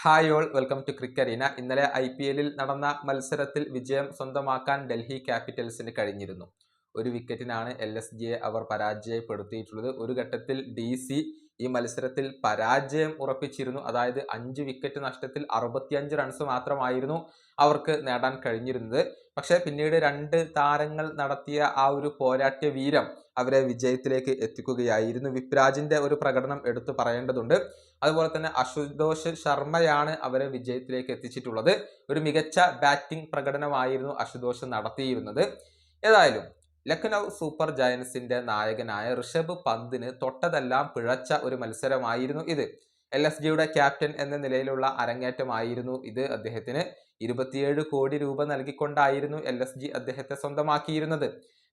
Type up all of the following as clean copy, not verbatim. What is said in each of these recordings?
Hi all welcome to Crickerina. ഇന്നലെ IPL നടന്ന മത്സരത്തിൽ വിജയം സ്വന്തമാക്കാൻ ഡൽഹി ക്യാപിറ്റൽസിന് കഴിഞ്ഞിരുന്നു. ഒരു വിക്കറ്റിനാണ് LSGയെ അവർ പരാജയപ്പെടുത്തിയിട്ടുള്ളത്. ഒരു ഘട്ടത്തിൽ DC ഈ മത്സരത്തിൽ പരാജയം ഉറപ്പിച്ചിരുന്നു. അതായത് 5 വിക്കറ്റ് നഷ്ടത്തിൽ 65 റൺസ് മാത്രമായിരുന്നു അവർക്ക് നേടാൻ കഴിഞ്ഞിരുന്നത്. പക്ഷേ പിന്നീട് 2 താരങ്ങൾ നടത്തിയ ആ ഒരു പോരാട്ട വീര്യം അവരെ വിജയത്തിലേക്ക് എത്തിക്കുകയായിരുന്നു. വിപ്രാജിന്റെ ഒരു പ്രകടനം എടുത്തു പറയേണ്ടതുണ്ട്. അതുപോലെ തന്നെ അശുതോഷ് ശർമ്മയാണ് അവരെ വിജയത്തിലേക്ക് എത്തിച്ചിട്ടുള്ളത്. ഒരു മികച്ച ബാറ്റിംഗ് പ്രകടനമായിരുന്നു അശുതോഷ് നടത്തിയിരുന്നത്. ഏതായാലും ലക്നൗ സൂപ്പർ ജയൻസിന്റെ നായകനായ ഋഷഭ് പന്തിന് തൊട്ടതെല്ലാം പിഴച്ച ഒരു മത്സരമായിരുന്നു ഇത്. LSGയുടെ ക്യാപ്റ്റൻ എന്ന നിലയിലുള്ള അരങ്ങേറ്റമായിരുന്നു ഇത്. അദ്ദേഹത്തിന് 27 കോടി രൂപ നൽകിക്കൊണ്ടായിരുന്നു LSG അദ്ദേഹത്തെ സ്വന്തമാക്കിയിരുന്നത്.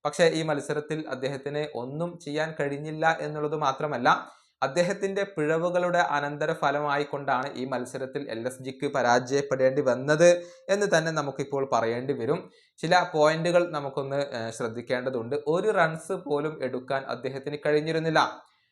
പക്ഷേ ഈ മത്സരത്തിൽ അദ്ദേഹത്തിന് ഒന്നും ചെയ്യാൻ കഴിഞ്ഞില്ല എന്നുള്ളത് മാത്രമല്ല, അദ്ദേഹത്തിന്റെ പിഴവുകളുടെ അനന്തര ഫലമായിക്കൊണ്ടാണ് ഈ മത്സരത്തിൽ LSGക്ക് പരാജയപ്പെടേണ്ടി വന്നത് എന്ന് തന്നെ നമുക്കിപ്പോൾ പറയേണ്ടി വരും. ചില പോയിന്റുകൾ നമുക്കൊന്ന് ശ്രദ്ധിക്കേണ്ടതുണ്ട്. ഒരു റൺസ് പോലും എടുക്കാൻ അദ്ദേഹത്തിന് കഴിഞ്ഞിരുന്നില്ല.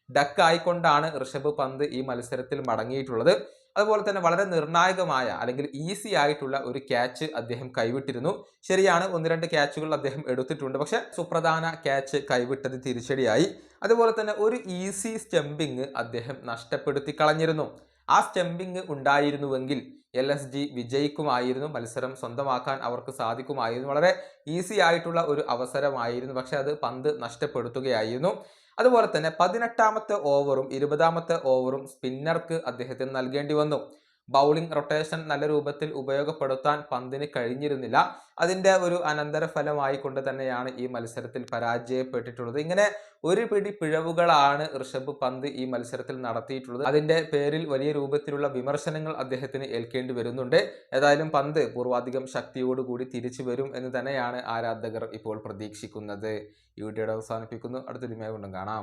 ഡക്ക് ആയിക്കൊണ്ടാണ് ഋഷഭ് പന്ത് ഈ മത്സരത്തിൽ മടങ്ങിയിട്ടുള്ളത്. അതുപോലെ തന്നെ വളരെ നിർണായകമായ അല്ലെങ്കിൽ ഈസി ആയിട്ടുള്ള ഒരു ക്യാച്ച് അദ്ദേഹം കൈവിട്ടിരുന്നു. ശരിയാണ്, 1-2 ക്യാച്ചുകൾ അദ്ദേഹം എടുത്തിട്ടുണ്ട്. പക്ഷെ സുപ്രധാന ക്യാച്ച് കൈവിട്ടത് തിരിച്ചടിയായി. അതുപോലെ തന്നെ ഒരു ഈസി സ്റ്റംപിങ് അദ്ദേഹം നഷ്ടപ്പെടുത്തി കളഞ്ഞിരുന്നു. ആ സ്റ്റംപിങ് ഉണ്ടായിരുന്നുവെങ്കിൽ LSG വിജയിക്കുമായിരുന്നു, മത്സരം സ്വന്തമാക്കാൻ അവർക്ക് സാധിക്കുമായിരുന്നു. വളരെ ഈസി ആയിട്ടുള്ള ഒരു അവസരമായിരുന്നു. പക്ഷെ അത് പന്ത് നഷ്ടപ്പെടുത്തുകയായിരുന്നു. അതുപോലെ തന്നെ 18ാമത്തെ ഓവറും 20ാമത്തെ ഓവറും സ്പിന്നർക്ക് അദ്ദേഹത്തിന് നൽകേണ്ടി വന്നു. ബൗളിംഗ് റൊട്ടേഷൻ നല്ല രൂപത്തിൽ ഉപയോഗപ്പെടുത്താൻ പന്തിന് കഴിഞ്ഞിരുന്നില്ല. അതിന്റെ ഒരു അനന്തരഫലമായി കൊണ്ട് തന്നെയാണ് ഈ മത്സരത്തിൽ പരാജയപ്പെട്ടിട്ടുള്ളത്. ഇങ്ങനെ ഒരു പിടി പിഴവുകളാണ് ഋഷഭ് പന്ത് ഈ മത്സരത്തിൽ നടത്തിയിട്ടുള്ളത്. അതിന്റെ പേരിൽ വലിയ രൂപത്തിലുള്ള വിമർശനങ്ങൾ അദ്ദേഹത്തിന് ഏൽക്കേണ്ടി വരുന്നുണ്ട്. ഏതായാലും പന്ത് പൂർവാധികം ശക്തിയോടുകൂടി തിരിച്ചു വരും എന്ന് തന്നെയാണ് ആരാധകർ ഇപ്പോൾ പ്രതീക്ഷിക്കുന്നത്. ഈ വീഡിയോയുടെ അവസാനിപ്പിക്കുന്നു. അടുത്തൊരു വീഡിയോ കൊണ്ടും കാണാം.